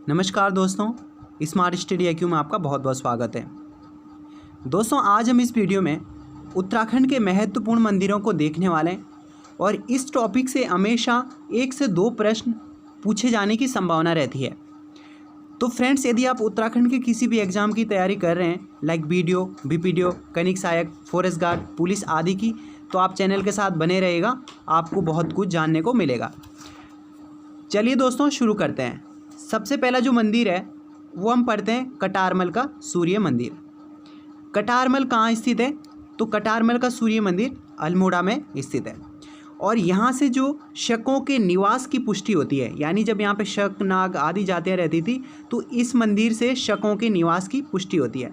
नमस्कार दोस्तों, smart study IQ में आपका बहुत बहुत स्वागत है। दोस्तों, आज हम इस वीडियो में उत्तराखंड के महत्वपूर्ण मंदिरों को देखने वाले हैं और इस टॉपिक से हमेशा 1 से 2 प्रश्न पूछे जाने की संभावना रहती है। तो फ्रेंड्स, यदि आप उत्तराखंड के किसी भी एग्ज़ाम की तैयारी कर रहे हैं लाइक BDO, BPDO, कैनिक सहायक, फॉरेस्ट गार्ड, पुलिस आदि की, तो आप चैनल के साथ बने रहेगा, आपको बहुत कुछ जानने को मिलेगा। चलिए दोस्तों, शुरू करते हैं। सबसे पहला जो मंदिर है वो हम पढ़ते हैं कटारमल का सूर्य मंदिर। कटारमल कहाँ स्थित है? तो कटारमल का सूर्य मंदिर अल्मोड़ा में स्थित है और यहाँ से जो शकों के निवास की पुष्टि होती है, यानी जब यहाँ पे शक, नाग आदि जातियाँ रहती थी तो इस मंदिर से शकों के निवास की पुष्टि होती है।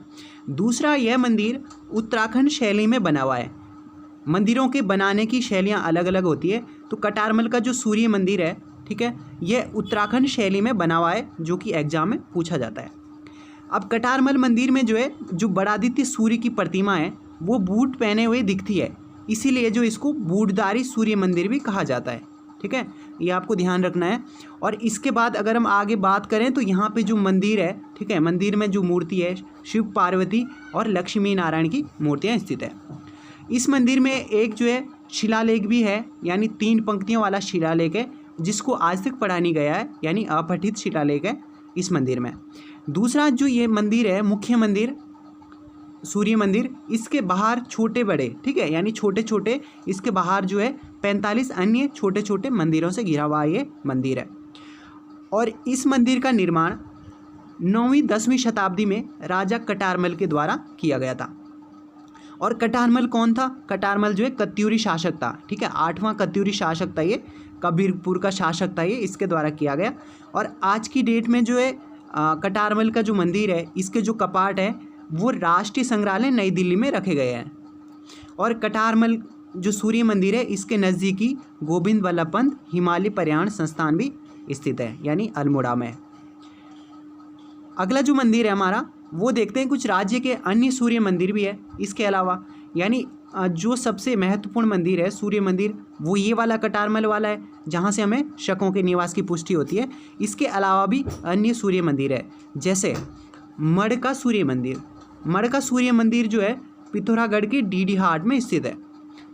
दूसरा, यह मंदिर उत्तराखंड शैली में बना हुआ है। मंदिरों के बनाने की शैलियाँ अलग अलग होती है। तो कटारमल का जो सूर्य मंदिर है, ठीक है, यह उत्तराखंड शैली में बना हुआ है, जो कि एग्जाम में पूछा जाता है। अब कटारमल मंदिर में जो बड़ादित्य सूर्य की प्रतिमा है वो बूट पहने हुए दिखती है, इसीलिए जो इसको बूटधारी सूर्य मंदिर भी कहा जाता है। ठीक है, ये आपको ध्यान रखना है। और इसके बाद अगर हम आगे बात करें तो यहाँ पे जो मंदिर है, ठीक है, मंदिर में जो मूर्ति है शिव, पार्वती और लक्ष्मी नारायण की मूर्तियाँ स्थित है। इस मंदिर में एक जो है शिलालेख भी है, यानी 3 पंक्तियों वाला शिलालेख है, जिसको आज तक पढ़ा नहीं गया है, यानी अपठित शिलालेख है इस मंदिर में। दूसरा जो ये मंदिर है, मुख्य मंदिर सूर्य मंदिर, इसके बाहर छोटे बड़े, ठीक है, यानी छोटे छोटे इसके बाहर जो है 45 अन्य छोटे छोटे मंदिरों से घिरा हुआ ये मंदिर है। और इस मंदिर का निर्माण 9वीं-10वीं शताब्दी में राजा कटारमल के द्वारा किया गया था। और कटारमल कौन था? कटारमल जो है कत्यूरी शासक था, ठीक है, 8वां कत्यूरी शासक था, ये कबीरपुर का शासक था, ये इसके द्वारा किया गया। और आज की डेट में जो है कटारमल का जो मंदिर है, इसके जो कपाट है वो राष्ट्रीय संग्रहालय नई दिल्ली में रखे गए हैं। और कटारमल जो सूर्य मंदिर है, इसके नज़दीकी गोविंद वल्लभ पंत हिमालय पर्यावरण संस्थान भी स्थित है, यानी अल्मोड़ा में। अगला जो मंदिर है हमारा, वो देखते हैं। कुछ राज्य के अन्य सूर्य मंदिर भी है इसके अलावा, यानी जो सबसे महत्वपूर्ण मंदिर है सूर्य मंदिर, वो ये वाला कटारमल वाला है, जहाँ से हमें शकों के निवास की पुष्टि होती है। इसके अलावा भी अन्य सूर्य मंदिर है, जैसे मढ़ का सूर्य मंदिर। मढ़ का सूर्य मंदिर जो है पिथौरागढ़ के डीडी हाट में स्थित है,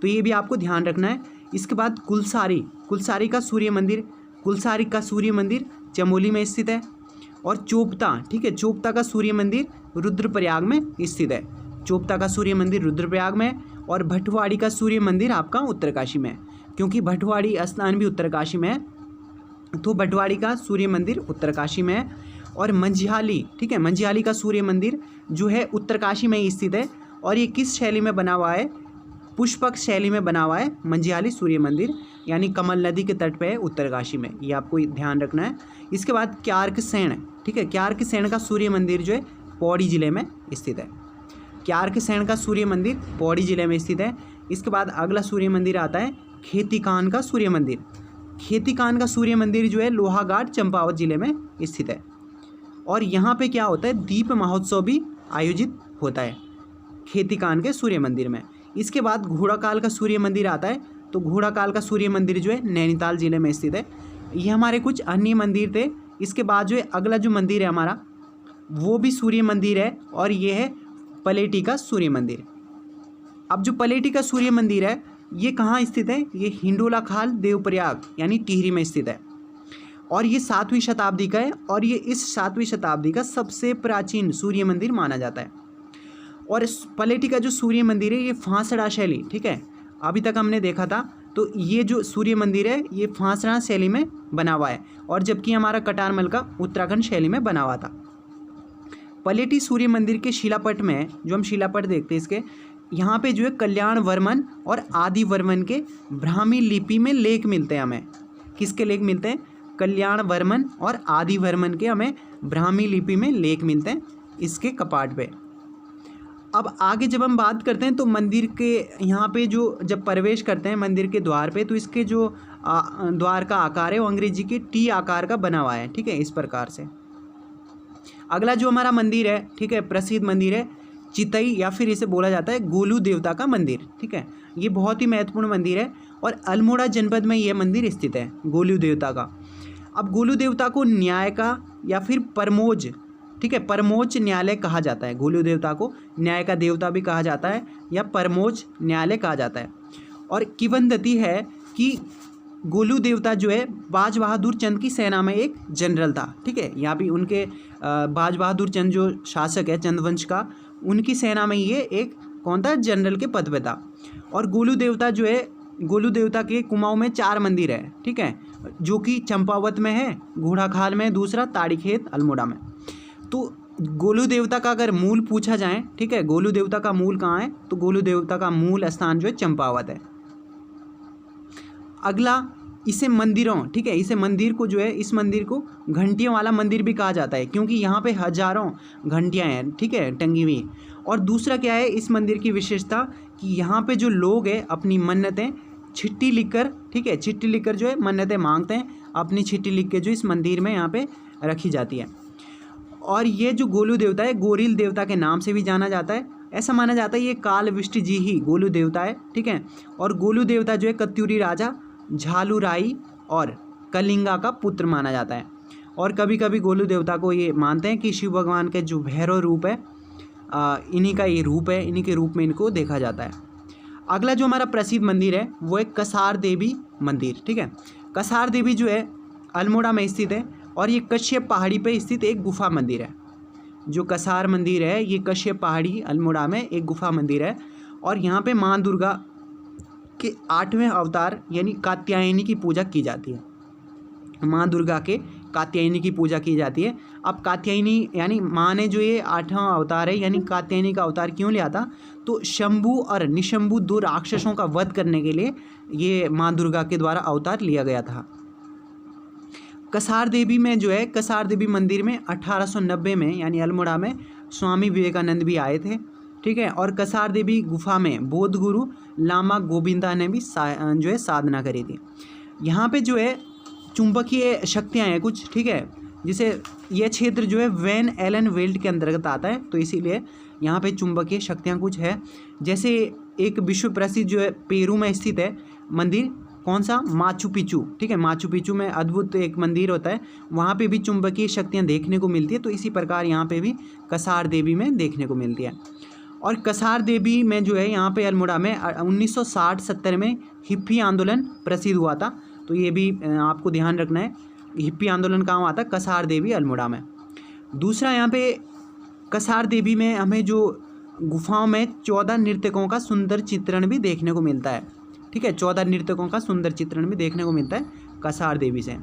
तो ये भी आपको ध्यान रखना है। इसके बाद कुलसारी का सूर्य मंदिर, कुलसारी का सूर्य मंदिर चमोली में स्थित है। और चोपता, ठीक है, चोपता का सूर्य मंदिर रुद्रप्रयाग में स्थित है। चोपता का सूर्य मंदिर रुद्रप्रयाग में है। और भटवाड़ी का सूर्य मंदिर आपका उत्तरकाशी में है, क्योंकि भटवाड़ी स्थान भी उत्तरकाशी में है, तो भटवाड़ी का सूर्य मंदिर उत्तरकाशी में है। और मंझियाली, ठीक है, मंझियाली का सूर्य मंदिर जो है उत्तरकाशी में ही स्थित है। और ये किस शैली में बना हुआ है? पुष्पक शैली में बना हुआ है मंझियाली सूर्य मंदिर, यानी कमल नदी के तट पे है उत्तरकाशी में, ये आपको ध्यान रखना है। इसके बाद क्यार्कसेन, ठीक है, क्यार्कसेन का सूर्य मंदिर जो है पौड़ी जिले में स्थित है। क्यार्कसेन का सूर्य मंदिर पौड़ी जिले में स्थित है। इसके बाद अगला सूर्य मंदिर आता है खेतीकान का सूर्य मंदिर। खेतीकान का सूर्य मंदिर जो है लोहाघाट चंपावत जिले में स्थित है। और यहाँ पे क्या होता है? दीप महोत्सव भी आयोजित होता है खेतीकान के सूर्य मंदिर में। इसके बाद घोड़ाकाल का सूर्य मंदिर आता है, तो घोड़ाकाल का सूर्य मंदिर जो है नैनीताल जिले में स्थित है। ये हमारे कुछ अन्य मंदिर थे। इसके बाद जो है अगला जो मंदिर है हमारा, वो भी सूर्य मंदिर है, और ये है पलेटी का सूर्य मंदिर। अब जो पलेटी का सूर्य मंदिर है ये कहाँ स्थित है? ये हिंडोला खाल देवप्रयाग यानी टिहरी में स्थित है। और ये 7वीं शताब्दी का है, और ये इस 7वीं शताब्दी का सबसे प्राचीन सूर्य मंदिर माना जाता है। और इस पलेटी का जो सूर्य मंदिर है ये फांसड़ा शैली, ठीक है, अभी तक हमने देखा था, तो ये जो सूर्य मंदिर है ये फांसड़ा शैली में बना हुआ है, और जबकि हमारा कटारमल का उत्तराखंड शैली में बना हुआ था। पलेटी सूर्य मंदिर के शिलापट में, जो हम शिलापट देखते हैं इसके, यहाँ पे जो है कल्याण वर्मन और आदि वर्मन के ब्राह्मी लिपि में लेख मिलते हैं हमें। किसके लेख मिलते हैं? कल्याण वर्मन और आदि वर्मन के हमें ब्राह्मी लिपि में लेख मिलते हैं इसके कपाट पे। अब आगे जब हम बात करते हैं तो मंदिर के यहाँ पे जो जब प्रवेश करते हैं मंदिर के द्वार पे, तो इसके जो द्वार का आकार है वो अंग्रेजी के टी आकार का बना हुआ है, ठीक है, इस प्रकार से। अगला जो हमारा मंदिर है, ठीक है, प्रसिद्ध मंदिर है चितई, या फिर इसे बोला जाता है गोलू देवता का मंदिर, ठीक है। ये बहुत ही महत्वपूर्ण मंदिर है और अल्मोड़ा जनपद में यह मंदिर स्थित है, गोलू देवता का। अब गोलू देवता को न्याय का या फिर परमोज, ठीक है, परमोच्च न्यायालय कहा जाता है। गोलू देवता को न्याय का देवता भी कहा जाता है या परमोच्च न्यायालय कहा जाता है। और किंवदंती है कि गोलू देवता जो है बाज बहादुर चंद की सेना में एक जनरल था, ठीक है। यहाँ भी उनके बाज बहादुर चंद जो शासक है चंद्रवंश का, उनकी सेना में ये एक कौन था, जनरल के पद पे था। और गोलू देवता जो है, गोलू देवता के कुमाऊं में 4 मंदिर है, ठीक है, जो कि चंपावत में है, घोड़ाखाल में, दूसरा ताड़ीखेत अल्मोड़ा में। तो गोलू देवता का अगर मूल पूछा जाए, ठीक है, गोलू देवता का मूल कहाँ है, तो गोलू देवता का मूल स्थान जो है चंपावत है। अगला, इसे मंदिरों, ठीक है, इसे मंदिर को जो है, इस मंदिर को घंटियों वाला मंदिर भी कहा जाता है, क्योंकि यहाँ पे हजारों घंटियाँ हैं, ठीक है, टंगी हुई। और दूसरा क्या है इस मंदिर की विशेषता, कि यहाँ पे जो लोग हैं अपनी मन्नतें चिट्ठी लिखकर, ठीक है, चिट्ठी लिखकर जो है मन्नतें मांगते हैं, अपनी चिट्ठी लिख के जो इस मंदिर में यहाँ पे रखी जाती है। और ये जो गोलू देवता है गोरिल देवता के नाम से भी जाना जाता है। ऐसा माना जाता है ये कालविष्ट जी ही गोलू देवता है, ठीक है। और गोलू देवता जो है कत्यूरी राजा झालूराई और कलिंगा का पुत्र माना जाता है। और कभी कभी गोलू देवता को ये मानते हैं कि शिव भगवान के जो भैरव रूप है, इन्हीं का ये रूप है, इन्हीं के रूप में इनको देखा जाता है। अगला जो हमारा प्रसिद्ध मंदिर है वो है कसार देवी मंदिर, ठीक है। कसार देवी जो है अल्मोड़ा में स्थित है और ये कश्यप पहाड़ी पे स्थित एक गुफा मंदिर है। जो कसार मंदिर है ये कश्यप पहाड़ी अल्मोड़ा में एक गुफा मंदिर है। और यहाँ पे माँ दुर्गा के 8वें अवतार यानी कात्यायनी की पूजा की जाती है। माँ दुर्गा के कात्यायनी की पूजा की जाती है। अब कात्यायनी यानी माँ ने जो ये 8वां अवतार है यानी कात्यायनी का अवतार क्यों लिया था, तो शंभु और निशंभु 2 राक्षसों का वध करने के लिए ये माँ दुर्गा के द्वारा अवतार लिया गया था। कसार देवी में जो है, कसार देवी मंदिर में 1890 में यानी अल्मोड़ा में स्वामी विवेकानंद भी आए थे, ठीक है। और कसार देवी गुफा में बौद्ध गुरु लामा गोविंदा ने भी जो है साधना करी थी। यहाँ पे जो है चुंबकीय शक्तियाँ हैं कुछ, ठीक है, जिसे यह क्षेत्र जो है वैन एलन वेल्ट के अंतर्गत आता है, तो इसीलिए यहाँ पे चुंबकीय शक्तियाँ कुछ है। जैसे एक विश्व प्रसिद्ध जो है पेरू में स्थित है मंदिर, कौन सा, माचू पिचू, ठीक है। माचू पिचू में अद्भुत एक मंदिर होता है, वहाँ पे भी चुंबकीय शक्तियाँ देखने को मिलती है। तो इसी प्रकार यहाँ पे भी कसार देवी में देखने को मिलती है। और कसार देवी में जो है यहाँ पे अल्मोड़ा में 1960-70 में हिप्पी आंदोलन प्रसिद्ध हुआ था, तो ये भी आपको ध्यान रखना है। हिप्पी आंदोलन कहाँ हुआ था, कसार देवी अल्मोड़ा में। दूसरा यहाँ पे कसार देवी में हमें जो गुफाओं में 14 नृत्यकों का सुंदर चित्रण भी देखने को मिलता है, ठीक है। 14 नृत्यकों का सुंदर चित्रण भी देखने को मिलता है कसार देवी से।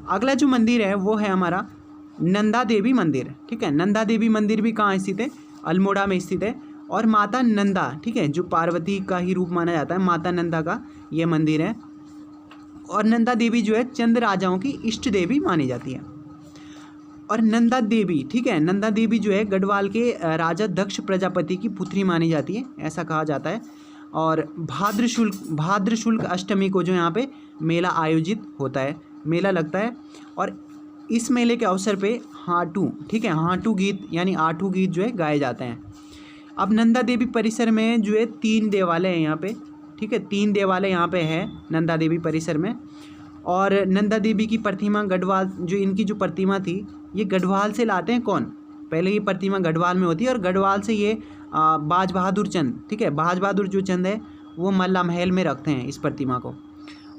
अगला जो मंदिर है वो है हमारा नंदा देवी मंदिर, ठीक है। नंदा देवी मंदिर भी कहाँ स्थित है, अल्मोड़ा में स्थित है। और माता नंदा, ठीक है, जो पार्वती का ही रूप माना जाता है, माता नंदा का ये मंदिर है। और नंदा देवी जो है चंद राजाओं की इष्ट देवी मानी जाती है। और नंदा देवी, ठीक है, नंदा देवी जो है गढ़वाल के राजा दक्ष प्रजापति की पुत्री मानी जाती है, ऐसा कहा जाता है। और भाद्र शुल्क अष्टमी को जो यहाँ पे मेला आयोजित होता है, मेला लगता है। और इस मेले के अवसर पे हाटू, ठीक है, हाटू गीत यानी आठू गीत जो है गाए जाते हैं। अब नंदा देवी परिसर में जो है 3 देवालय हैं यहाँ पे, ठीक है, 3 देवालय यहाँ पे है नंदा देवी परिसर में। और नंदा देवी की प्रतिमा गढ़वाल, जो इनकी जो प्रतिमा थी ये गढ़वाल से लाते हैं कौन, पहले ये प्रतिमा गढ़वाल में होती है और गढ़वाल से ये बाज बहादुर चंद, ठीक है, बाज बहादुर जो चंद है वो मल्ला महल में रखते हैं इस प्रतिमा को।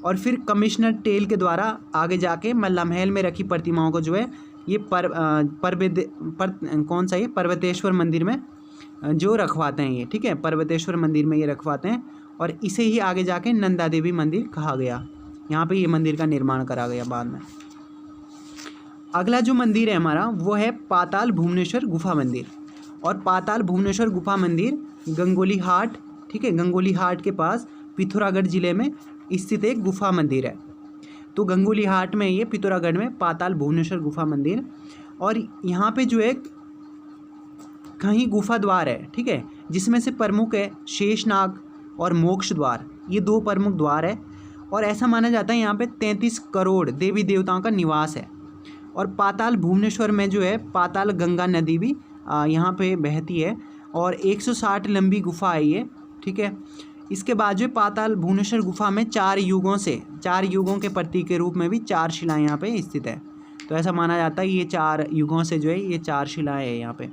और फिर कमिश्नर टेल के द्वारा आगे जाके मल्ला महल में रखी प्रतिमाओं को जो है ये कौन सा, ये पर्वतेश्वर मंदिर में जो रखवाते हैं ये, ठीक है, पर्वतेश्वर मंदिर में ये रखवाते हैं। और इसे ही आगे जाके नंदा देवी मंदिर कहा गया, यहाँ पे ये मंदिर का निर्माण करा गया बाद में। अगला जो मंदिर है हमारा वो है पाताल भुवनेश्वर गुफा मंदिर। और पाताल भुवनेश्वर गुफा मंदिर गंगोली हाट, ठीक है, गंगोली हाट के पास पिथौरागढ़ जिले में स्थित एक गुफा मंदिर है। तो गंगोली हाट में ये पिथौरागढ़ में पाताल भुवनेश्वर गुफा मंदिर। और यहाँ पे जो है कहीं गुफा द्वार है, ठीक है, जिसमें से प्रमुख है शेषनाग और मोक्ष द्वार, ये 2 प्रमुख द्वार है। और ऐसा माना जाता है यहाँ पे 33 करोड़ देवी देवताओं का निवास है। और पाताल भुवनेश्वर में जो है पाताल गंगा नदी भी यहाँ पे बहती है और 160 लंबी गुफा है ये, ठीक है। इसके बाद जो पाताल भुवनेश्वर गुफा में 4 युगों के प्रतीक के रूप में भी 4 शिलाएँ यहाँ पे स्थित है। तो ऐसा माना जाता है ये 4 युगों से जो है ये 4 शिलाएँ हैं यहाँ पे।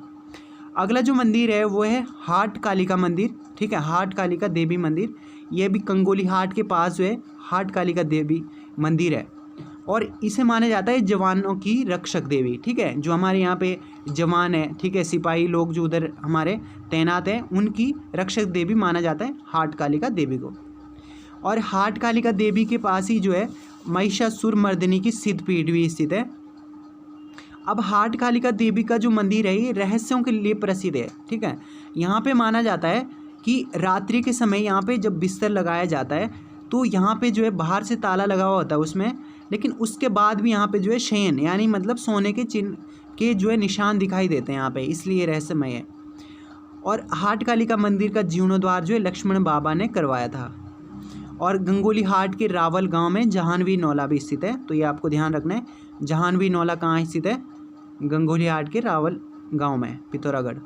अगला जो मंदिर है वो है हाट कालिका मंदिर, ठीक है, हाट कालिका देवी मंदिर। ये भी कंगोली हाट के पास जो है हाट कालिका देवी मंदिर है और इसे माना जाता है जवानों की रक्षक देवी, ठीक है, जो हमारे यहाँ पे जवान है, ठीक है, सिपाही लोग जो उधर हमारे तैनात हैं उनकी रक्षक देवी माना जाता है हाट कालिका देवी को। और हाट कालिका देवी के पास ही जो है महिषासुर मर्दिनी की सिद्ध पीठ भी स्थित है। अब हाट कालिका देवी का जो मंदिर है ये रहस्यों के लिए प्रसिद्ध है, ठीक है। यहाँ पे माना जाता है कि रात्रि के समय यहाँ पे जब बिस्तर लगाया जाता है तो यहाँ पे जो है बाहर से ताला लगा हुआ होता है उसमें, लेकिन उसके बाद भी यहाँ पे जो है शयन यानी मतलब सोने के चिन्ह के जो है निशान दिखाई देते हैं यहाँ पे, इसलिए रहस्यमय है। और हाट कालिका मंदिर का जीर्णोद्धार जो है लक्ष्मण बाबा ने करवाया था। और गंगोली हाट के रावल गांव में जहानवी नौला भी स्थित है, तो ये आपको ध्यान रखना है। जहानवी नौला कहाँ स्थित है? गंगोली हाट के रावल गांव में, पिथौरागढ़।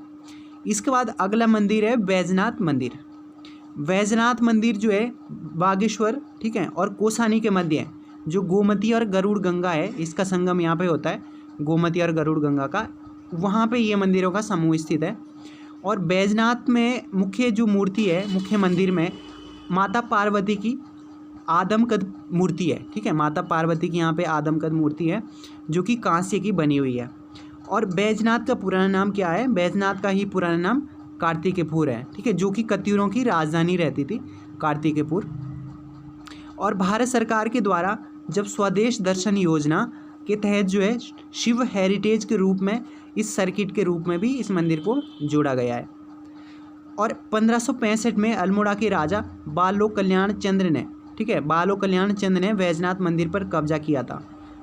इसके बाद अगला मंदिर है बैजनाथ मंदिर। बैजनाथ मंदिर जो है बागेश्वर, ठीक है, और कोसानी के मध्य है। जो गोमती और गरुड़ गंगा है इसका संगम यहाँ पे होता है, गोमती और गरुड़ गंगा का, वहाँ पे ये मंदिरों का समूह स्थित है। और बैजनाथ में मुख्य जो मूर्ति है, मुख्य मंदिर में माता पार्वती की आदमकद मूर्ति है, ठीक है, माता पार्वती की यहाँ पे आदमकद मूर्ति है जो कि कांस्य की बनी हुई है। और बैजनाथ का पुराना नाम क्या है? बैजनाथ का ही पुराना नाम कार्तिकेयपुर है, ठीक है, जो कि कत्यूरों की राजधानी रहती थी, कार्तिकेयपुर। और भारत सरकार के द्वारा जब स्वदेश दर्शन योजना के तहत जो है शिव हेरिटेज के रूप में इस सर्किट के रूप में भी इस मंदिर को जोड़ा गया है। और 1565 में अल्मोड़ा के राजा बालोक कल्याण चंद्र ने, ठीक है, बालोक कल्याण चंद्र ने बैजनाथ मंदिर पर कब्जा किया था,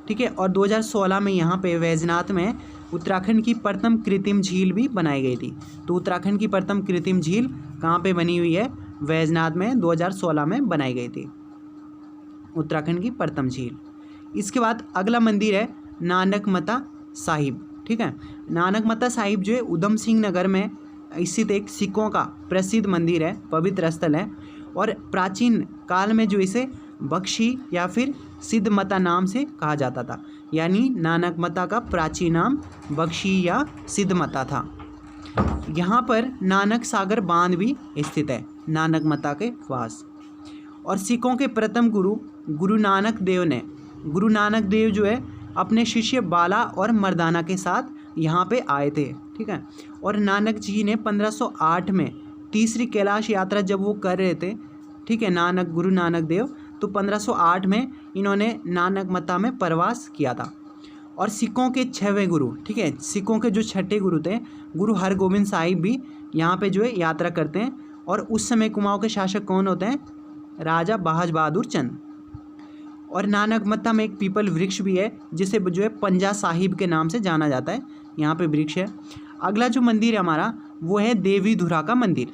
ठीक है। और 2016 में यहाँ पे बैजनाथ में उत्तराखंड की प्रथम कृत्रिम झील भी बनाई गई थी। तो उत्तराखंड की प्रथम कृत्रिम झील कहाँ पे बनी हुई है? बैजनाथ में 2016 में बनाई गई थी उत्तराखंड की प्रथम झील। इसके बाद अगला मंदिर है नानकमता साहिब, ठीक है। नानकमता साहिब जो है उधम सिंह नगर में स्थित एक सिखों का प्रसिद्ध मंदिर है, पवित्र स्थल है। और प्राचीन काल में जो इसे बख्शी या फिर सिद्धमता नाम से कहा जाता था, यानी नानकमता का प्राचीन नाम बख्शी या सिद्धमता था। यहाँ पर नानक सागर बांध भी स्थित है नानकमता के पास। और सिखों के प्रथम गुरु नानक देव जो है अपने शिष्य बाला और मर्दाना के साथ यहाँ पे आए थे, ठीक है। और नानक जी ने 1508 में तीसरी कैलाश यात्रा जब वो कर रहे थे, ठीक है, गुरु नानक देव, तो 1508 में इन्होंने नानकमता में प्रवास किया था। और सिखों के 6वें गुरु, ठीक है, सिखों के जो 6ठे गुरु थे, गुरु हरगोबिंद साहिब भी यहाँ पे जो है यात्रा करते हैं। और उस समय कुमाऊँ के शासक कौन होते हैं? राजा बहाज बहादुर चंद। और नानकमता में एक पीपल वृक्ष भी है जिसे जो है पंजा साहिब के नाम से जाना जाता है, यहाँ पे वृक्ष है। अगला जो मंदिर है हमारा वो है देवीधुरा का मंदिर।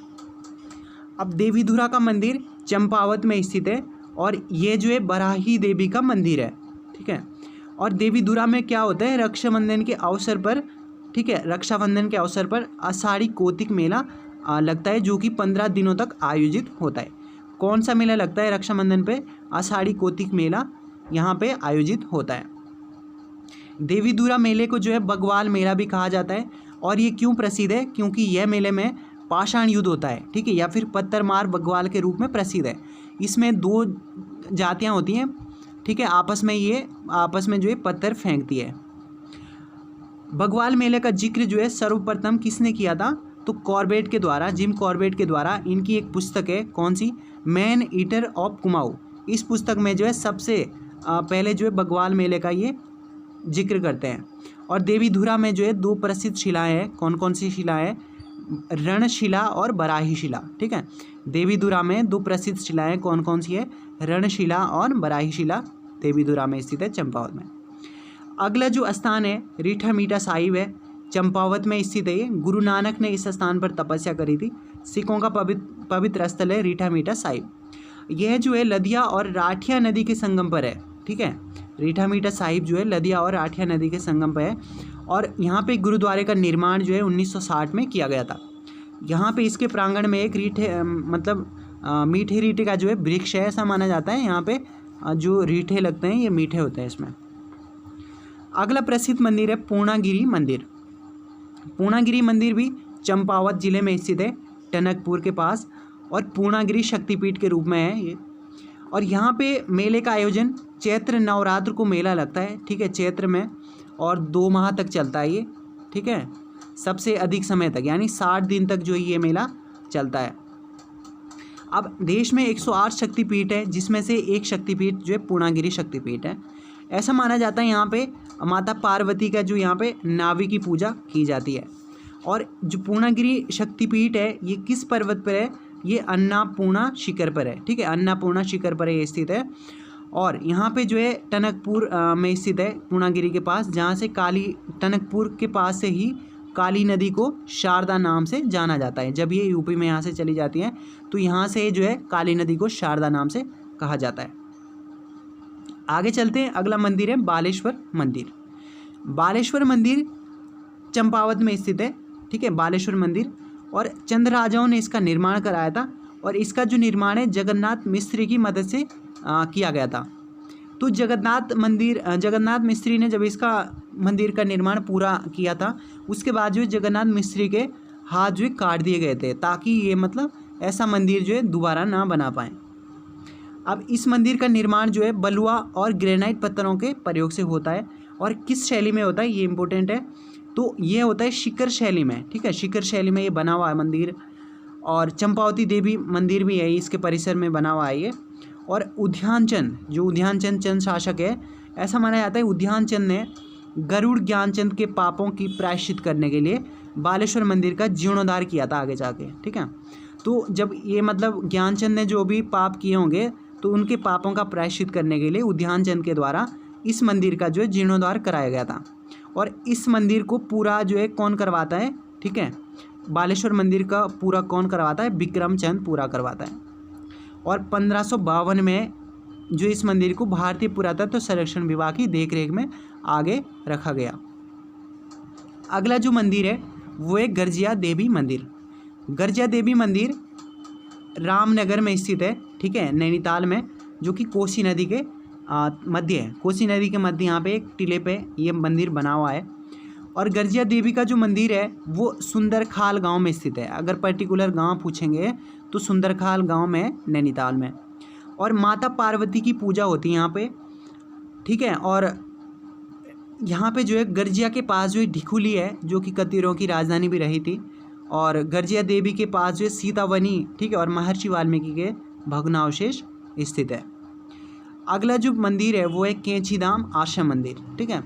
अब देवीधुरा का मंदिर चंपावत में स्थित है और ये जो है बराही देवी का मंदिर है, ठीक है। और देवीधुरा में क्या होता है? रक्षाबंधन के अवसर पर, ठीक है, रक्षाबंधन के अवसर पर आषाढ़ी कौतिक मेला लगता है जो कि 15 दिनों तक आयोजित होता है। कौन सा मेला लगता है रक्षाबंधन पे? आषाढ़ी कौतिक मेला यहाँ पे आयोजित होता है। देवीधुरा मेले को जो है बग्वाल मेला भी कहा जाता है। और ये क्यों प्रसिद्ध है? क्योंकि यह मेले में पाषाण युद्ध होता है, ठीक है, या फिर पत्थर मार बग्वाल के रूप में प्रसिद्ध है। इसमें 2 जातियाँ होती हैं, ठीक है, आपस में जो है पत्थर फेंकती है। बग्वाल मेले का जिक्र जो है सर्वप्रथम किसने किया था? तो कॉर्बेट के द्वारा, जिम कॉर्बेट के द्वारा। इनकी एक पुस्तक है, कौन सी? Man eater of Kumaon. इस पुस्तक में जो है सबसे पहले जो है बग्वाल मेले का ये जिक्र करते हैं। और देवीधुरा में जो है 2 प्रसिद्ध शिलाएँ हैं। कौन कौन सी शिलाएँ हैं? रणशिला और बराही शिला, ठीक है। देवीधुरा में 2 प्रसिद्ध शिलाएँ कौन कौन सी है? रणशिला और बराही शिला देवीधुरा में स्थित है, चंपावत में। अगला जो स्थान है रीठा मीठा साहिब है, चंपावत में स्थित है। ये गुरु नानक ने इस स्थान पर तपस्या करी थी। सिखों का पवित्र स्थल है रीठा मीठा साहिब। यह जो है लदिया और राठिया नदी के संगम पर है, ठीक है। रीठा मीठा साहिब जो है लदिया और राठिया नदी के संगम पर है। और यहाँ पे गुरुद्वारे का निर्माण जो है 1960 में किया गया था। यहाँ पे इसके प्रांगण में एक मीठे रीठे का जो है वृक्ष है, ऐसा माना जाता है। यहाँ पे जो रीठे लगते हैं ये मीठे होते हैं इसमें। अगला प्रसिद्ध मंदिर है पूर्णागिरि मंदिर। पूर्णागिरि मंदिर भी चंपावत जिले में स्थित है, टनकपुर के पास, और पूर्णागिरि शक्तिपीठ के रूप में है ये। और यहाँ पे मेले का आयोजन चैत्र नवरात्र को मेला लगता है, ठीक है, चैत्र में, और 2 माह तक चलता है ये, ठीक है, सबसे अधिक समय तक, यानी 60 दिन तक जो ये मेला चलता है। अब देश में 108 शक्तिपीठ है, जिसमें से एक शक्तिपीठ जो है पूर्णागिरि शक्तिपीठ है। ऐसा माना जाता है यहाँ पे माता पार्वती का जो यहाँ पे नाभि की पूजा की जाती है। और जो पूर्णागिरि शक्तिपीठ है ये किस पर्वत पर है? ये अन्नपूर्णा शिखर पर है, ठीक है, अन्नपूर्णा शिखर पर ये स्थित है। और यहाँ पे जो है टनकपुर में स्थित है, पूर्णागिरि के पास, जहाँ से टनकपुर के पास से ही काली नदी को शारदा नाम से जाना जाता है। जब ये यूपी में यहाँ से चली जाती है तो यहाँ से जो है काली नदी को शारदा नाम से कहा जाता है। आगे चलते हैं, अगला मंदिर है बालेश्वर मंदिर। बालेश्वर मंदिर चंपावत में स्थित है, ठीक है, बालेश्वर मंदिर, और चंद राजाओं ने इसका निर्माण कराया था। और इसका जो निर्माण है जगन्नाथ मिस्त्री की मदद से किया गया था। तो जगन्नाथ मिस्त्री ने जब इसका मंदिर का निर्माण पूरा किया था, उसके बाद जो जगन्नाथ मिस्त्री के हाथ जो काट दिए गए थे, ताकि ये मतलब ऐसा मंदिर जो है दोबारा ना बना पाए। अब इस मंदिर का निर्माण जो है बलुआ और ग्रेनाइट पत्थरों के प्रयोग से होता है। और किस शैली में होता है ये इंपॉर्टेंट है, तो ये होता है शिखर शैली में, ठीक है, शिखर शैली में ये बना हुआ है मंदिर। और चंपावती देवी मंदिर भी है इसके परिसर में बना हुआ है ये। और उद्यानचंद चंद शासक है, ऐसा माना जाता है उद्यानचंद ने गरुड़ ज्ञानचंद के पापों की प्रायश्चित करने के लिए बालेश्वर मंदिर का जीर्णोद्धार किया था आगे जाके, ठीक है। तो जब ये मतलब ज्ञानचंद ने जो भी पाप किए होंगे तो उनके पापों का प्रायश्चित करने के लिए उद्यानचंद के द्वारा इस मंदिर का जो है जीर्णोद्धार कराया गया था। और इस मंदिर को पूरा जो है कौन करवाता है, ठीक है, बालेश्वर मंदिर का पूरा कौन करवाता है? विक्रम चंद पूरा करवाता है। और 1552 में जो इस मंदिर को भारतीय पुरातत्व संरक्षण विभाग की देखरेख में आगे रखा गया। अगला जो मंदिर है वो है गर्जिया देवी मंदिर। गर्जिया देवी मंदिर रामनगर में स्थित है, ठीक है, नैनीताल में, जो कि कोसी नदी के मध्य है। कोसी नदी के मध्य यहाँ पे एक टीले पे ये मंदिर बना हुआ है। और गर्जिया देवी का जो मंदिर है वो सुंदरखाल गांव में स्थित है। अगर पर्टिकुलर गांव पूछेंगे तो सुंदरखाल गांव में, नैनीताल में। और माता पार्वती की पूजा होती है यहाँ पे, ठीक है। और यहाँ पे जो है गर्जिया के पास जो है ढिकुली है, जो कि कतीरों की राजधानी भी रही थी। और गर्जिया देवी के पास जो है सीतावनी, ठीक है, और महर्षि वाल्मीकि के भग्नावशेष स्थित है। अगला जो मंदिर है वो है कैंचीधाम आश्रम मंदिर, ठीक है।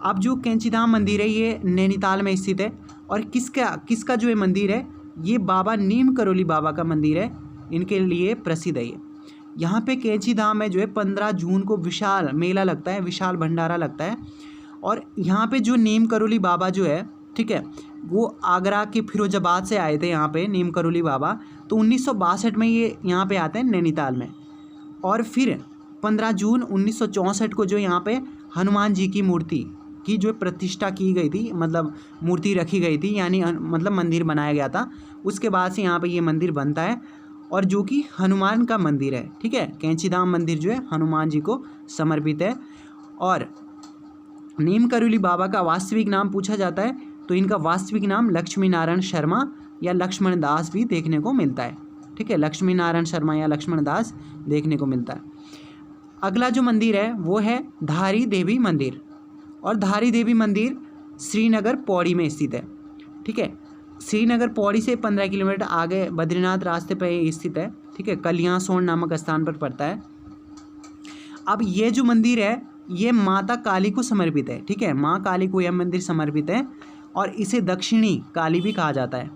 अब जो कैंचीधाम मंदिर है ये नैनीताल में स्थित है। और किसका जो है मंदिर है, ये बाबा नीम करोली बाबा का मंदिर है, इनके लिए प्रसिद्ध है ये। यहाँ पे कैंचीधाम में जो है 15 जून को विशाल मेला लगता है, विशाल भंडारा लगता है। और यहाँ पे जो नीम करोली बाबा जो है, ठीक है, वो आगरा के फिरोजाबाद से आए थे यहाँ पे नीम करोली बाबा। तो 1962 में ये यहाँ पे आते हैं नैनीताल में। और फिर 15 जून 1964 को जो यहाँ पे हनुमान जी की मूर्ति की जो प्रतिष्ठा की गई थी, मतलब मूर्ति रखी गई थी, यानी मतलब मंदिर बनाया गया था। उसके बाद से यहाँ पे ये मंदिर बनता है, और जो कि हनुमान का मंदिर है, ठीक है। कैंचीधाम मंदिर जो है हनुमान जी को समर्पित है। और नीम करोली बाबा का वास्तविक नाम पूछा जाता है तो इनका वास्तविक नाम लक्ष्मी नारायण शर्मा या लक्ष्मण दास भी देखने को मिलता है, ठीक है, लक्ष्मी नारायण शर्मा या लक्ष्मण दास देखने को मिलता है। अगला जो मंदिर है वो है धारी देवी मंदिर। और धारी देवी मंदिर श्रीनगर पौड़ी में स्थित है, ठीक है। श्रीनगर पौड़ी से 15 किलोमीटर आगे बद्रीनाथ रास्ते पर स्थित है, ठीक है, कलियासोन नामक स्थान पर पड़ता है। अब ये जो मंदिर है ये माता काली को समर्पित है, ठीक है, माँ काली को यह मंदिर समर्पित है। और इसे दक्षिणी काली भी कहा जाता है।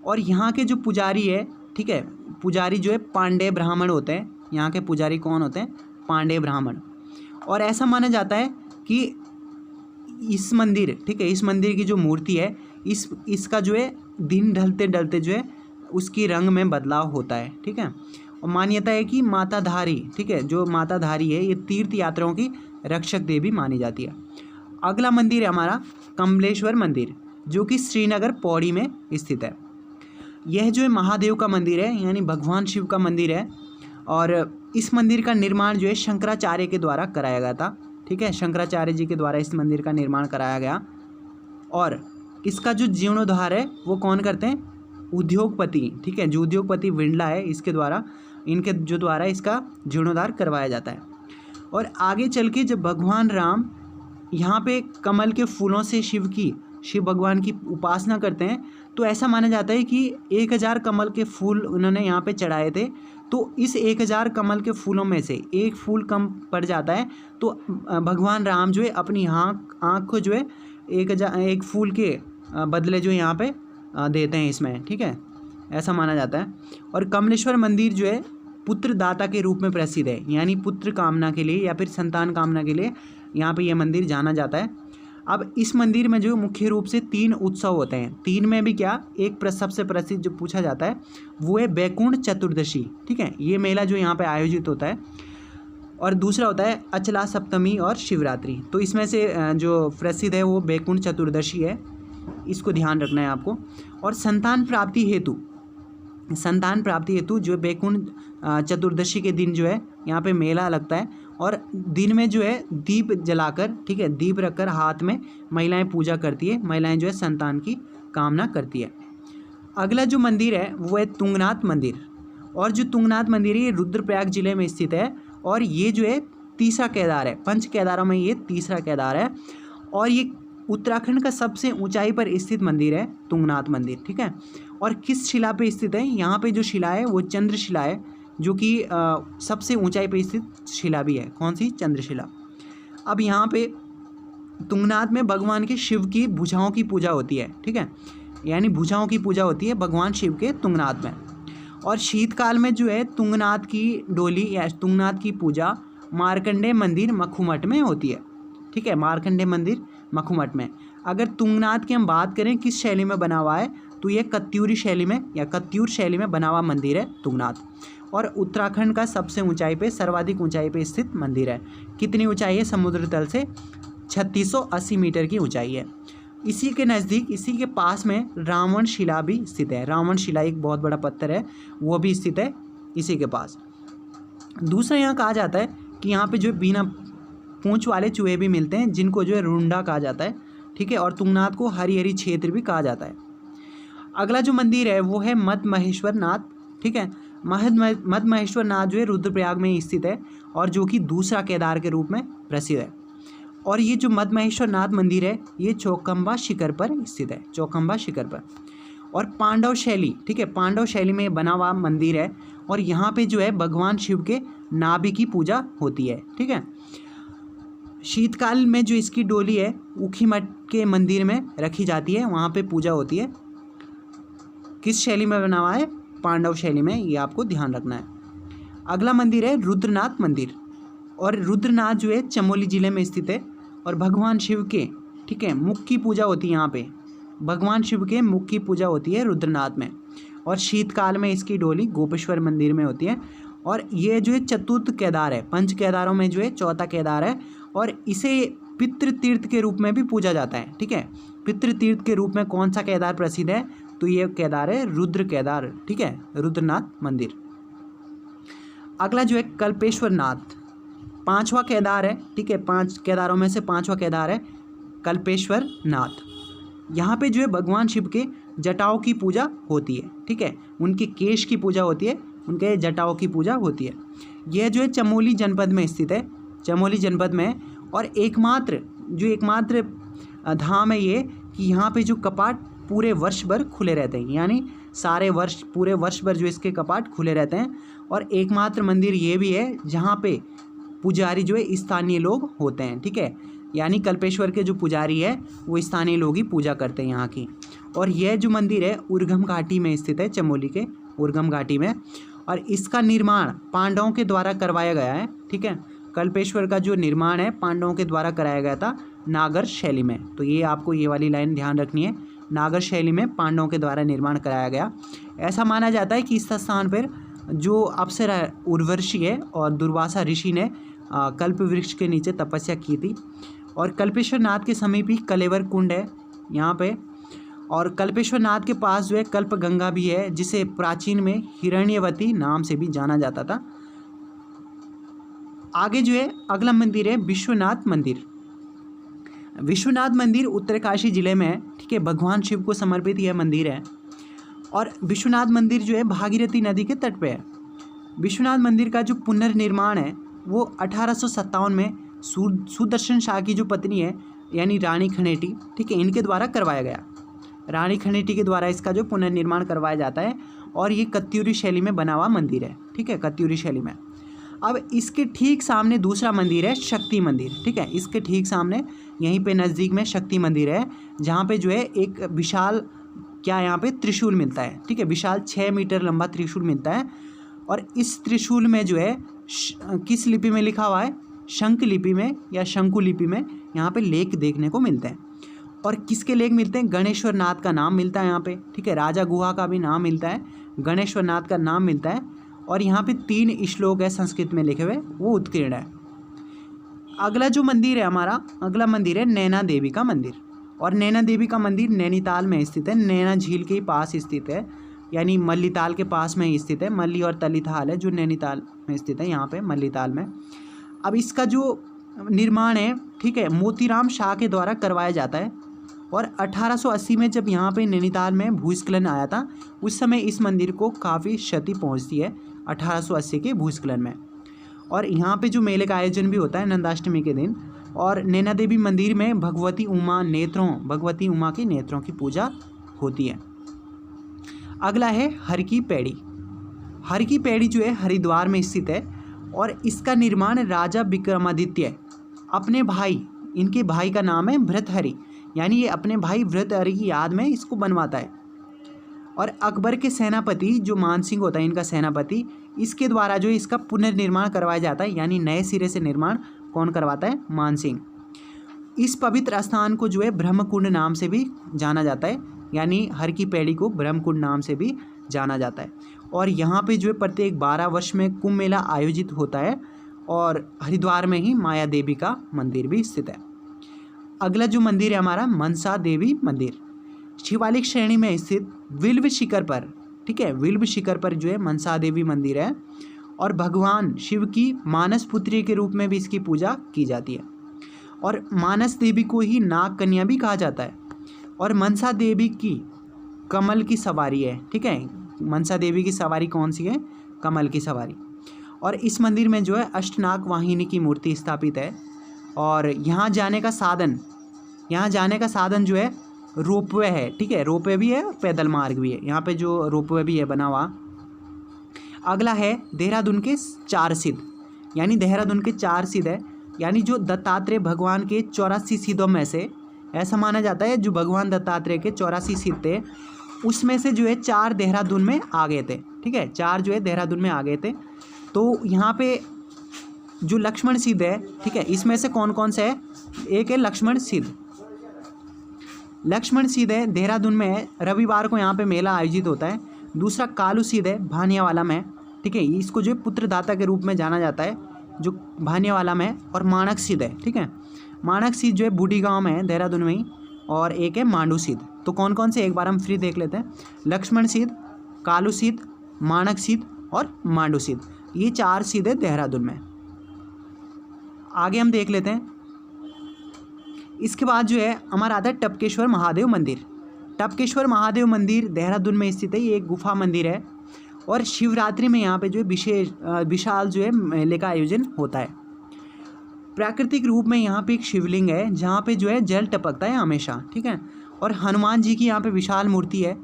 और यहाँ के जो पुजारी है, ठीक है, पुजारी जो है पांडे ब्राह्मण होते हैं। यहाँ के पुजारी कौन होते हैं? पांडे ब्राह्मण। और ऐसा माना जाता है कि इस मंदिर, ठीक है, इस मंदिर की जो मूर्ति है इसका जो है दिन ढलते ढलते जो है उसकी रंग में बदलाव होता है, ठीक है। और मान्यता है कि माताधारी, ठीक है, जो माताधारी है ये तीर्थ यात्राओं की रक्षक देवी मानी जाती है। अगला मंदिर है हमारा कमलेश्वर मंदिर, जो कि श्रीनगर पौड़ी में स्थित है। यह जो है महादेव का मंदिर है, यानी भगवान शिव का मंदिर है। और इस मंदिर का निर्माण जो है शंकराचार्य के द्वारा कराया गया था। ठीक है, शंकराचार्य जी के द्वारा इस मंदिर का निर्माण कराया गया। और इसका जो जीर्णोद्धार है वो कौन करते हैं? उद्योगपति। ठीक है, जो उद्योगपति विंडला है इसके द्वारा, इनके जो द्वारा इसका जीर्णोद्धार करवाया जाता है। और आगे चल के जब भगवान राम यहाँ पे कमल के फूलों से शिव भगवान की उपासना करते हैं, तो ऐसा माना जाता है कि 1000 कमल के फूल उन्होंने यहाँ पे चढ़ाए थे। तो इस 1000 कमल के फूलों में से एक फूल कम पड़ जाता है, तो भगवान राम जो है अपनी आँख को जो है 1 फूल के बदले जो यहाँ पे देते हैं इसमें। ठीक है, ऐसा माना जाता है। और कमलेश्वर मंदिर जो है पुत्र दाता के रूप में प्रसिद्ध है, यानी पुत्र कामना के लिए या फिर संतान कामना के लिए यहाँ पे यह मंदिर जाना जाता है। अब इस मंदिर में जो मुख्य रूप से 3 उत्सव होते हैं। 3 में भी क्या, एक सबसे प्रसिद्ध जो पूछा जाता है वो है बैकुंठ चतुर्दशी। ठीक है, ये मेला जो यहाँ पे आयोजित होता है। और दूसरा होता है अचला सप्तमी और शिवरात्रि। तो इसमें से जो प्रसिद्ध है वो बैकुंठ चतुर्दशी है, इसको ध्यान रखना है आपको। और संतान प्राप्ति हेतु जो बैकुंठ चतुर्दशी के दिन जो है यहाँ पे मेला लगता है। और दिन में जो है दीप जलाकर, ठीक है, दीप रखकर हाथ में महिलाएं पूजा करती है। महिलाएं जो है संतान की कामना करती है। अगला जो मंदिर है वो है तुंगनाथ मंदिर। और जो तुंगनाथ मंदिर है ये रुद्रप्रयाग जिले में स्थित है। और ये जो है तीसरा केदार है, 5 केदारों में ये तीसरा केदार है। और ये उत्तराखंड का सबसे ऊंचाई पर स्थित मंदिर है तुंगनाथ मंदिर। ठीक है, और किस शिला पे स्थित है? यहाँ पे जो शिला है वो चंद्रशिला है, जो कि सबसे ऊंचाई पे स्थित शिला भी है। कौन सी? चंद्रशिला। अब यहाँ पे तुंगनाथ में भगवान के शिव की भुजाओं की पूजा होती है। ठीक है, यानी भुजाओं की पूजा होती है भगवान शिव के तुंगनाथ में। और शीतकाल में जो है तुंगनाथ की डोली या तुंगनाथ की पूजा मार्कंडेय मंदिर मखूमठ में होती है। ठीक है, मार्कंडेय मंदिर मखूमठ में। अगर तुंगनाथ की हम बात करें किस शैली में बना हुआ है, तो ये कत्यूरी शैली में या कत्यूर शैली में बना हुआ मंदिर है तुंगनाथ। और उत्तराखंड का सबसे ऊंचाई पे, सर्वाधिक ऊंचाई पे स्थित मंदिर है। कितनी ऊंचाई है? समुद्र तल से 3680 मीटर की ऊंचाई है। इसी के नज़दीक, इसी के पास में रावण शिला भी स्थित है। रावण शिला एक बहुत बड़ा पत्थर है, वो भी स्थित है इसी के पास। दूसरा यहाँ कहा जाता है कि यहाँ पे जो बिना पूंछ वाले चूहे भी मिलते हैं, जिनको जो है रुंडा कहा जाता है। ठीक है, और तुंगनाथ को हरिहरी क्षेत्र भी कहा जाता है। अगला जो मंदिर है वो है मद महेश्वर नाथ। ठीक है, मद महेश्वर नाथ जो है रुद्रप्रयाग में स्थित है और जो कि दूसरा केदार के रूप में प्रसिद्ध है। और ये जो मद महेश्वर नाथ मंदिर है ये चौखंबा शिखर पर स्थित है, चौखंबा शिखर पर। और पांडव शैली, ठीक है, पांडव शैली में बना हुआ मंदिर है। और यहाँ पे जो है भगवान शिव के नाभि की पूजा होती है। ठीक है, शीतकाल में जो इसकी डोली है ऊखीमठ के मंदिर में रखी जाती है, वहाँ पे पूजा होती है। किस शैली में बना हुआ है? पांडव शैली में, ये आपको ध्यान रखना है। अगला मंदिर है रुद्रनाथ मंदिर। और रुद्रनाथ जो है चमोली ज़िले में स्थित है। और भगवान शिव के, ठीक है, मुख की पूजा होती है यहाँ पे। भगवान शिव के मुख की पूजा होती है रुद्रनाथ में। और शीतकाल में इसकी डोली गोपेश्वर मंदिर में होती है। और ये जो है चतुर्थ केदार है, 5 केदारों में जो है चौथा केदार है। और इसे पितृतीर्थ के रूप में भी पूजा जाता है। ठीक है, पितृतीर्थ के रूप में कौन सा केदार प्रसिद्ध है? तो ये केदार है रुद्र केदार। ठीक है, रुद्रनाथ मंदिर। अगला जो है कल्पेश्वर नाथ, 5वां केदार है। ठीक है, 5 केदारों में से 5वां केदार है कल्पेश्वर नाथ। यहाँ पे जो है भगवान शिव के जटाओं की पूजा होती है। ठीक है, उनके केश की पूजा होती है, उनके जटाओं की पूजा होती है। यह जो है चमोली जनपद में स्थित है, चमोली जनपद में। और एकमात्र धाम है ये कि यहाँ पे जो कपाट पूरे वर्ष भर खुले रहते हैं, यानी पूरे वर्ष भर जो इसके कपाट खुले रहते हैं। और एकमात्र मंदिर ये भी है जहाँ पे पुजारी जो है स्थानीय लोग होते हैं। ठीक है, यानी कल्पेश्वर के जो पुजारी है वो स्थानीय लोग ही पूजा करते हैं यहाँ की। और यह जो मंदिर है उर्गम घाटी में स्थित है, चमोली के उर्गम घाटी में। और इसका निर्माण पांडवों के द्वारा करवाया गया है। ठीक है, कल्पेश्वर का जो निर्माण है पांडवों के द्वारा कराया गया था नागर शैली में। तो ये आपको ये वाली लाइन ध्यान रखनी है, नागर शैली में पांडवों के द्वारा निर्माण कराया गया। ऐसा माना जाता है कि इस स्थान पर जो अप्सरा उर्वशी है और दुर्वासा ऋषि ने कल्प वृक्ष के नीचे तपस्या की थी। और कल्पेश्वर नाथ के समीप ही कलेवर कुंड है यहाँ पे। और कल्पेश्वर नाथ के पास जो है कल्पगंगा भी है, जिसे प्राचीन में हिरण्यवती नाम से भी जाना जाता था। आगे जो है अगला मंदिर है विश्वनाथ मंदिर। विश्वनाथ मंदिर उत्तरकाशी जिले में है, ठीक है। भगवान शिव को समर्पित यह मंदिर है और विश्वनाथ मंदिर जो है भागीरथी नदी के तट पे है। विश्वनाथ मंदिर का जो पुनर्निर्माण है वो 1857 में सुदर्शन शाह की जो पत्नी है यानी रानी खनेटी, ठीक है, इनके द्वारा करवाया गया। रानी खनेटी के द्वारा इसका जो पुनर्निर्माण करवाया जाता है और ये कत्यूरी शैली में बना हुआ मंदिर है, ठीक है, कत्यूरी शैली में। अब इसके ठीक सामने दूसरा मंदिर है शक्ति मंदिर, ठीक है। इसके ठीक सामने यहीं पे नज़दीक में शक्ति मंदिर है, जहाँ पे जो है एक विशाल यहाँ पे त्रिशूल मिलता है, ठीक है। विशाल 6 मीटर लंबा त्रिशूल मिलता है और इस त्रिशूल में जो है किस लिपि में लिखा हुआ है, शंख लिपि में या शंकु लिपि में यहाँ पे लेख देखने को मिलते हैं। और किसके लेख मिलते हैं? गणेश्वर नाथ का नाम मिलता है यहाँ पे, ठीक है। राजा गुहा का भी नाम मिलता है, गणेश्वर नाथ का नाम मिलता है और यहाँ पे 3 श्लोक है संस्कृत में लिखे हुए, वो उत्कीर्ण है। अगला जो मंदिर है हमारा, अगला मंदिर है नैना देवी का मंदिर। और नैना देवी का मंदिर नैनीताल में स्थित है, नैना झील के पास स्थित है, यानी मल्लीताल के पास में ही स्थित है। मल्ली और तलीताल है जो नैनीताल में स्थित है, यहाँ पे मल्लीताल में। अब इसका जो निर्माण है, ठीक है, मोतीराम शाह के द्वारा करवाया जाता है और 1880 में जब यहाँ पे नैनीताल में भूस्खलन आया था, उस समय इस मंदिर को काफ़ी क्षति पहुँचती है 1880 के भूस्खलन में। और यहाँ पे जो मेले का आयोजन भी होता है नंदाष्टमी के दिन। और नैना देवी मंदिर में भगवती उमा के नेत्रों की पूजा होती है। अगला है हर की पैड़ी। हर की पैड़ी जो है हरिद्वार में स्थित है और इसका निर्माण राजा विक्रमादित्य अपने भाई, इनके भाई का नाम है भृतहरि, यानी ये अपने भाई भृतहरि की याद में इसको बनवाता है। और अकबर के सेनापति जो मानसिंह होता है इनका सेनापति, इसके द्वारा जो इसका पुनर्निर्माण करवाया जाता है, यानी नए सिरे से निर्माण कौन करवाता है? मानसिंह। इस पवित्र स्थान को जो है ब्रह्मकुंड नाम से भी जाना जाता है, यानी हर की पैड़ी को ब्रह्मकुंड नाम से भी जाना जाता है। और यहाँ पे जो है प्रत्येक 12 वर्ष में कुंभ मेला आयोजित होता है और हरिद्वार में ही माया देवी का मंदिर भी स्थित है। अगला जो मंदिर है हमारा मनसा देवी मंदिर, शिवालिक श्रेणी में स्थित विल्व शिखर पर, ठीक है, विल्व शिखर पर जो है मनसा देवी मंदिर है और भगवान शिव की मानस पुत्री के रूप में भी इसकी पूजा की जाती है। और मानस देवी को ही नाग कन्या भी कहा जाता है। और मनसा देवी की कमल की सवारी है, ठीक है। मनसा देवी की सवारी कौन सी है? कमल की सवारी। और इस मंदिर में जो है अष्टनाग वाहिनी की मूर्ति स्थापित है। और यहाँ जाने का साधन जो है रोपवे है, ठीक है, रोपवे भी है और पैदल मार्ग भी है। यहाँ पे जो रोपवे भी है बना हुआ। अगला है देहरादून के 4 सिद्ध, यानी देहरादून के 4 सिद्ध है, यानी जो दत्तात्रेय भगवान के 84 सिद्धों में से, ऐसा माना जाता है जो भगवान दत्तात्रेय के 84 सिद्ध थे उसमें से जो है 4 देहरादून में आ गए थे, ठीक है, 4 जो है देहरादून में आ गए थे। तो यहाँ पे जो लक्ष्मण सिद्ध है, ठीक है, इसमें से कौन कौन से है? एक है लक्ष्मण सिद्ध। लक्ष्मण सिद्ध है देहरादून में है, रविवार को यहाँ पे मेला आयोजित होता है। दूसरा कालू सिद्ध है भानियावाला में, ठीक है, इसको जो पुत्रदाता के रूप में जाना जाता है जो भानियावाला में है। और माणक सिद्ध है, ठीक है, माणक सिद्ध जो है बूढ़ी गांव में है देहरादून में ही। और एक है मांडू सिद्ध। तो कौन कौन से एक बार हम फ्री देख लेते हैं। लक्ष्मण सिद्ध, कालू सिद्ध, माणक सिद्ध और मांडू सिद्ध, ये 4 सिद्ध है देहरादून में। आगे हम देख लेते हैं। इसके बाद जो है हमारा आता है टपकेश्वर महादेव मंदिर। टपकेश्वर महादेव मंदिर देहरादून में स्थित है, ये एक गुफा मंदिर है और शिवरात्रि में यहाँ पे जो है विशाल जो है मेले का आयोजन होता है। प्राकृतिक रूप में यहाँ पे एक शिवलिंग है जहाँ पे जो है जल टपकता है हमेशा, ठीक है। और हनुमान जी की यहाँ पे विशाल मूर्ति है।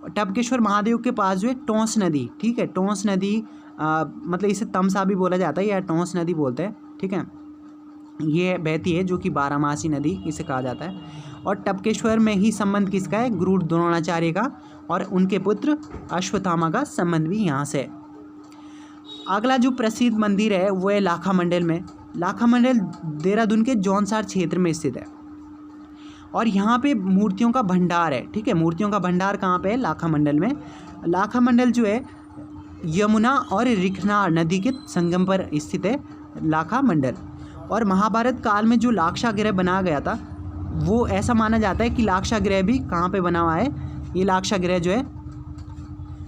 टपकेश्वर महादेव के पास जो है टोंस नदी, ठीक है, टोंस नदी मतलब इसे तमसा भी बोला जाता है या टोंस नदी बोलते हैं, ठीक है, ये बहती है जो कि 12मासी नदी इसे कहा जाता है। और टपकेश्वर में ही संबंध किसका है? गुरु द्रोणाचार्य का और उनके पुत्र अश्वत्थामा का संबंध भी यहाँ से है। अगला जो प्रसिद्ध मंदिर है वो है लाखा मंडल में। लाखा मंडल देहरादून के जौनसार क्षेत्र में स्थित है और यहाँ पे मूर्तियों का भंडार है, ठीक है। मूर्तियों का भंडार कहाँ पे है? लाखा मंडल में। लाखा मंडल जो है यमुना और रिखनार नदी के संगम पर स्थित है लाखा मंडल। और महाभारत काल में जो लाक्षागृह बनाया गया था वो ऐसा माना जाता है कि लाक्षागृह भी कहाँ पे बना हुआ है, ये लाक्षागृह जो है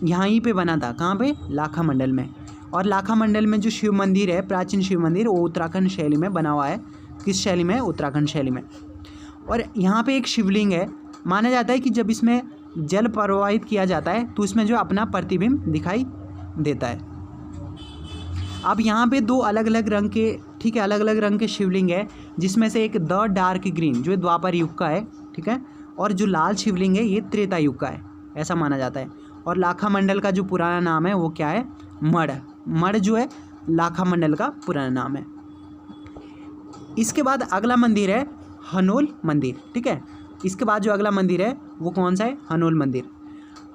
यहाँ ही पे बना था, कहाँ पे, लाखा मंडल में। और लाखा मंडल में जो शिव मंदिर है, प्राचीन शिव मंदिर, वो उत्तराखंड शैली में बना हुआ है। किस शैली में, उत्तराखंड शैली में। और यहाँ पे एक शिवलिंग है, माना जाता है कि जब इसमें जल प्रवाहित किया जाता है तो इसमें जो अपना प्रतिबिंब दिखाई देता है। अब यहाँ पे दो अलग अलग रंग के, ठीक है, अलग अलग रंग के शिवलिंग है, जिसमें से एक द डार्क ग्रीन जो द्वापर युग का है, ठीक है, और जो लाल शिवलिंग है ये त्रेता युग का है, ऐसा माना जाता है। और लाखा मंडल का जो पुराना नाम है वो क्या है, मढ़। मढ़ जो है लाखा मंडल का पुराना नाम है। इसके बाद अगला मंदिर है हनोल मंदिर, ठीक है। इसके बाद जो अगला मंदिर है वो कौन सा है, हनोल मंदिर।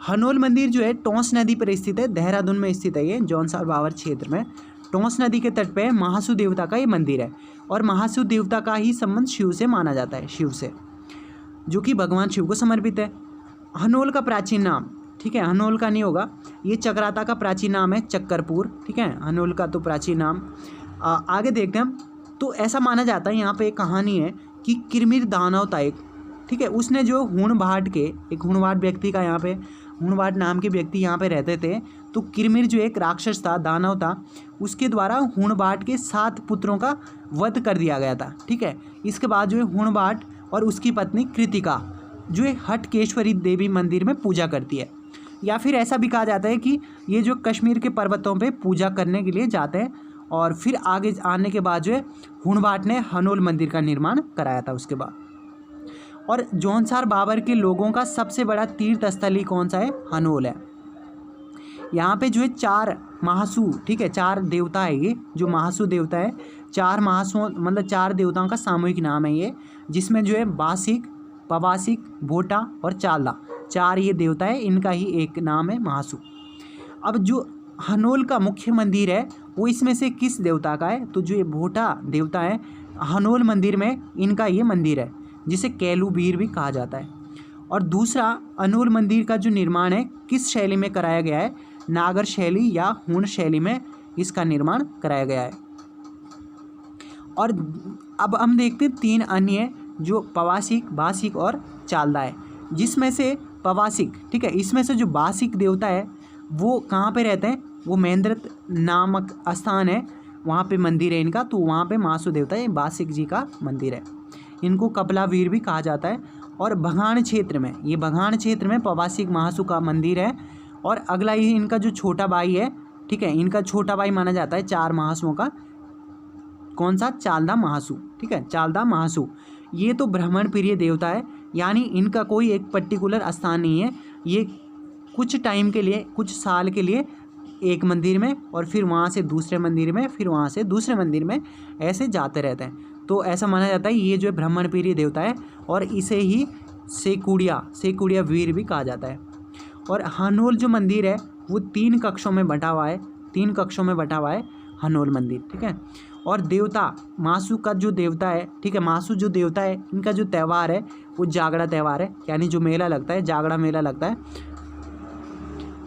हनोल मंदिर जो है टोंस नदी पर स्थित है, देहरादून में स्थित है ये, जौनसार बावर क्षेत्र में। टोंस नदी के तट पे महासू देवता का ये मंदिर है, और महासू देवता का ही संबंध शिव से माना जाता है, शिव से, जो कि भगवान शिव को समर्पित है। हनोल का प्राचीन नाम, ठीक है, हनोल का नहीं होगा, ये चक्राता का प्राचीन नाम है चक्करपुर, ठीक है, हनोल का तो प्राचीन नाम। आगे देखते हैं हम। तो ऐसा माना जाता है, यहाँ पे एक कहानी है कि किरमिर दानव था एक, ठीक है, उसने जो हुणबाट के, एक हुणबाट व्यक्ति का, यहाँ पे हुणबाट नाम के व्यक्ति यहाँ पे रहते थे, तो किरमिर जो एक राक्षस था, दानव था, उसके द्वारा हुणबाट के 7 पुत्रों का वध कर दिया गया था, ठीक है। इसके बाद जो है हुणबाट और उसकी पत्नी कृतिका जो है हटकेश्वरी देवी मंदिर में पूजा करती है, या फिर ऐसा भी कहा जाता है कि ये जो कश्मीर के पर्वतों पे पूजा करने के लिए जाते हैं, और फिर आगे आने के बाद जो है हुणबाट ने हनोल मंदिर का निर्माण कराया था उसके बाद। और जौनसार बाबर के लोगों का सबसे बड़ा तीर्थ स्थली कौन सा है, हनोल है। यहाँ पे जो है 4 महासू, ठीक है, 4 देवता है ये, जो महासू देवता है, 4 महासुओं, मतलब 4 देवताओं का सामूहिक नाम है ये, जिसमें जो है बासिक, पवासिक, भोटा और चालदा, 4 ये देवता है, इनका ही एक नाम है महासू। अब जो हनोल का मुख्य मंदिर है वो इसमें से किस देवता का है, तो जो ये भोटा देवता है हनोल मंदिर में, इनका ये मंदिर है, जिसे कैलूबीर भी कहा जाता है। और दूसरा, हनोल मंदिर का जो निर्माण है किस शैली में कराया गया है, नागर शैली या हूण शैली में इसका निर्माण कराया गया है। और अब हम देखते हैं 3 अन्य, जो पवासिक, बासिक और चालदा है, जिसमें से पवासिक, ठीक है, इसमें से जो बासिक देवता है वो कहाँ पे रहते हैं, वो महेंद्रत नामक स्थान है, वहाँ पे मंदिर है इनका, तो वहाँ पे महासू देवता है, बासिक जी का मंदिर है। इनको कपिलावीर भी कहा जाता है। और बघाण क्षेत्र में, ये बघाण क्षेत्र में पवासिक महासू का मंदिर है। और अगला ये इनका जो छोटा भाई है, ठीक है, इनका छोटा भाई माना जाता है 4 महासुओं का, कौन सा, चालदा महासू, ठीक है, चालदा महासू। ये तो भ्रमण प्रिय देवता है, यानी इनका कोई एक पर्टिकुलर स्थान नहीं है, ये कुछ टाइम के लिए, कुछ साल के लिए एक मंदिर में, और फिर वहाँ से दूसरे मंदिर में, फिर वहाँ से दूसरे मंदिर में, ऐसे जाते रहते हैं। तो ऐसा माना जाता है ये जो भ्रमण प्रिय देवता है, और इसे ही सेकुड़िया वीर भी कहा जाता है। और हनोल जो मंदिर है वो 3 कक्षों में बटा हुआ है, 3 कक्षों में बटा हुआ है हनोल मंदिर, ठीक है। और देवता मासू का जो देवता है, ठीक है, मासू जो देवता है, इनका जो त्यौहार है वो जागड़ा त्यौहार है, यानी जो मेला लगता है, जागड़ा मेला लगता है।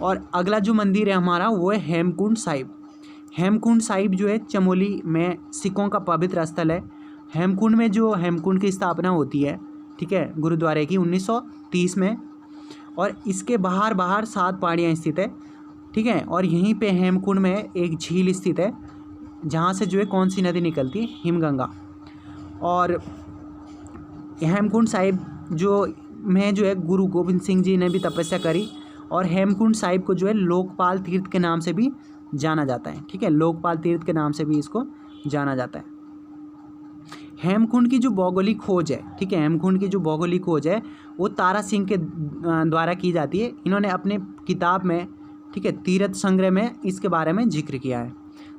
और अगला जो मंदिर है हमारा वो है हेमकुंड साहिब। हेमकुंड साहिब जो है चमोली में सिखों का पवित्र स्थल है। हेमकुंड में जो हेमकुंड की स्थापना होती है, ठीक है, गुरुद्वारे की 1930 में, और इसके बाहर 7 पहाड़ियाँ स्थित है, ठीक है। और यहीं पे हेमकुंड में एक झील स्थित है, जहाँ से जो है कौन सी नदी निकलती है, हिमगंगा। और हेमकुंड साहिब जो है गुरु गोविंद सिंह जी ने भी तपस्या करी, और हेमकुंड साहिब को जो है लोकपाल तीर्थ के नाम से भी जाना जाता है, ठीक है, लोकपाल तीर्थ के नाम से भी इसको जाना जाता है। हेमकुंड की जो भौगोलिक खोज है, ठीक है, हेमकुंड की जो भौगोलिक खोज है वो तारा सिंह के द्वारा की जाती है। इन्होंने अपने किताब में, ठीक है, तीर्थ संग्रह में इसके बारे में जिक्र किया है,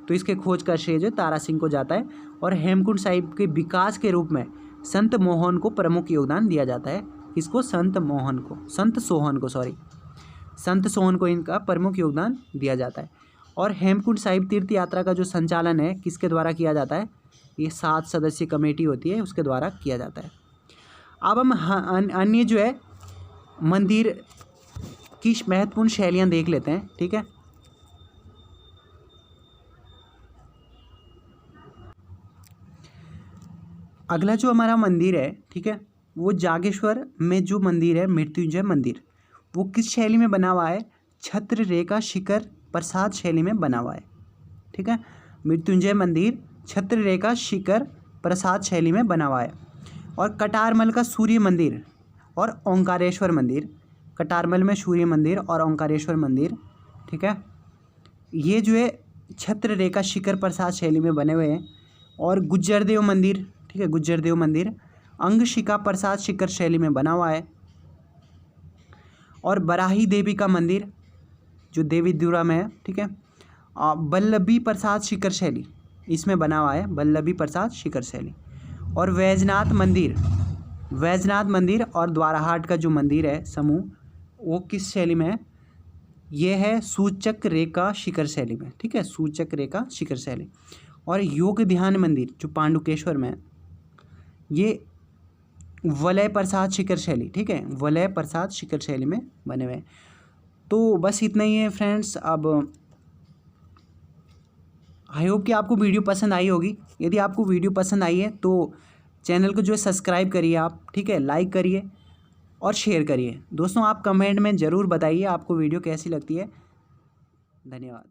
तो इसके खोज का श्रेय जो तारा सिंह को जाता है। और हेमकुंड साहिब के विकास के रूप में संत मोहन को प्रमुख योगदान दिया जाता है। इसको संत सोहन को इनका प्रमुख योगदान दिया जाता है। और हेमकुंड साहिब तीर्थ यात्रा का जो संचालन है किसके द्वारा किया जाता है, ये 7 सदस्यीय कमेटी होती है, उसके द्वारा किया जाता है। अब हम अन्य जो है मंदिर की महत्वपूर्ण शैलियाँ देख लेते हैं, ठीक है। अगला जो हमारा मंदिर है, ठीक है, वो जागेश्वर में जो मंदिर है मृत्युंजय मंदिर, वो किस शैली में बना हुआ है? छत्र रेखा शिखर प्रसाद शैली में बना हुआ है। ठीक है, मृत्युंजय मंदिर छत्र रेखा शिखर प्रसाद शैली में बना हुआ है। और कटारमल का सूर्य मंदिर और ओंकारेश्वर मंदिर, कटारमल में सूर्य मंदिर और ओंकारेश्वर मंदिर, ठीक है, ये जो है छत्र रेखा शिखर प्रसाद शैली में बने हुए हैं। और गुज्जरदेव मंदिर, ठीक है, गुज्जरदेव मंदिर अंगशिका प्रसाद शिखर शैली में बना हुआ है। और बराही देवी का मंदिर जो देवीधुरा में है, ठीक है, वल्लभी प्रसाद शिखर शैली इसमें बना हुआ है, वल्लभी प्रसाद शिखर शैली। और वैजनाथ मंदिर और द्वाराहाट का जो मंदिर है समूह, वो किस शैली में है? ये है सूचक रेखा शिखर शैली में, ठीक है, सूचक रेखा शिखर शैली। और योग ध्यान मंदिर जो पांडुकेश्वर में है, ये वलय प्रसाद शिखर शैली, ठीक है, वलय प्रसाद शिखर शैली में बने हुए हैं। तो बस इतना ही है फ्रेंड्स। अब आई होप कि आपको वीडियो पसंद आई होगी। यदि आपको वीडियो पसंद आई है तो चैनल को जो है सब्सक्राइब करिए आप, ठीक है, लाइक करिए और शेयर करिए। दोस्तों आप कमेंट में ज़रूर बताइए आपको वीडियो कैसी लगती है। धन्यवाद।